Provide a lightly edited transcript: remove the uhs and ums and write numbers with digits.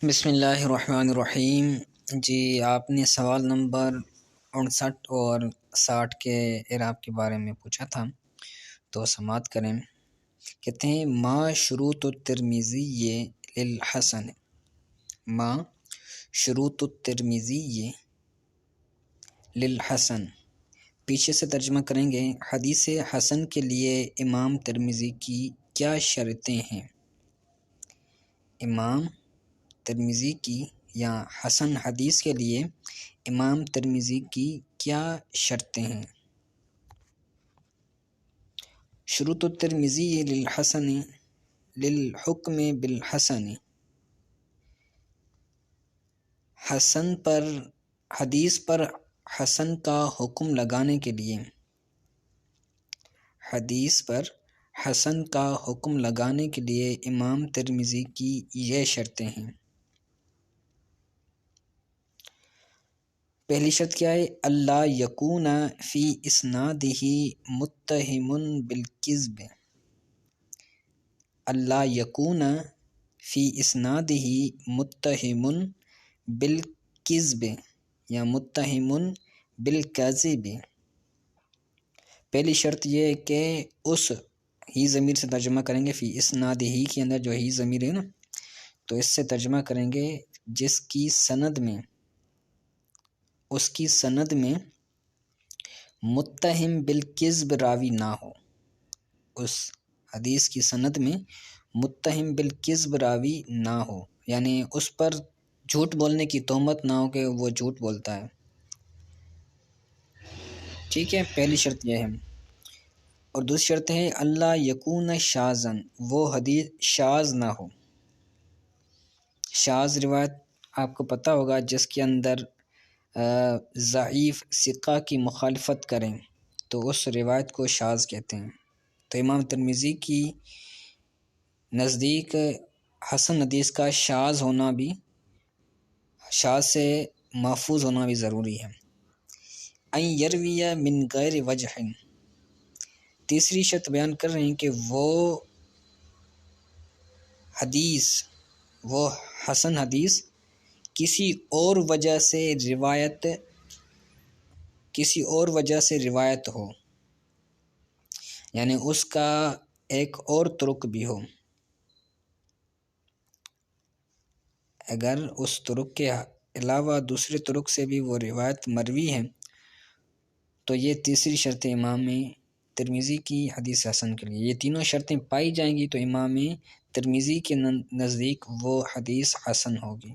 بسم اللہ الرحمن الرحیم۔ جی آپ نے سوال نمبر 59 اور 60 کے اعراب کے بارے میں پوچھا تھا، تو سماعت کریں۔ کہتے ہیں ما شروط الترمذی للحسن، ما شروط الترمذی للحسن، پیچھے سے ترجمہ کریں گے حدیث حسن کے لیے امام ترمذی کی کیا شرطیں ہیں۔ امام ترمذی کی یا حسن حدیث کے لیے امام ترمذی کی کیا شرطیں ہیں۔ شروط الترمذی للحسن للحکم بالحسن، حسن پر حدیث پر حسن کا حکم لگانے کے لیے، حدیث پر حسن کا حکم لگانے کے لیے امام ترمذی کی یہ شرطیں ہیں۔ پہلی شرط کیا ہے؟ اللہ یکون فی اسنادہ متہم بالکذب، اللہ یکون فی اسنادہ متہم بالکذب یا متہم بالکذب۔ پہلی شرط یہ ہے کہ اس ہی ضمیر سے ترجمہ کریں گے، فی اسنادہ ہی کے اندر جو ہی ضمیر ہے نا، تو اس سے ترجمہ کریں گے جس کی سند میں، اس کی سند میں متہم بالکذب راوی نہ ہو، اس حدیث کی سند میں متہم بالکذب راوی نہ ہو، یعنی اس پر جھوٹ بولنے کی تہمت نہ ہو کہ وہ جھوٹ بولتا ہے۔ ٹھیک ہے، پہلی شرط یہ ہے۔ اور دوسری شرط ہے اللہ یکون شاذن، وہ حدیث شاذ نہ ہو۔ شاذ روایت آپ کو پتہ ہوگا جس کے اندر ضعیف ثقہ کی مخالفت کریں تو اس روایت کو شاذ کہتے ہیں۔ تو امام ترمذی کی نزدیک حسن حدیث کا شاذ ہونا بھی، شاذ سے محفوظ ہونا بھی ضروری ہے۔ ان یروی من غیر وجہ، تیسری شرط بیان کر رہے ہیں کہ وہ حدیث، وہ حسن حدیث کسی اور وجہ سے روایت، کسی اور وجہ سے روایت ہو، یعنی اس کا ایک اور طرق بھی ہو، اگر اس طرق کے علاوہ دوسرے طرق سے بھی وہ روایت مروی ہے تو یہ تیسری شرط امام ترمذی کی حدیث حسن کے لیے۔ یہ تینوں شرطیں پائی جائیں گی تو امام ترمذی کے نزدیک وہ حدیث حسن ہوگی۔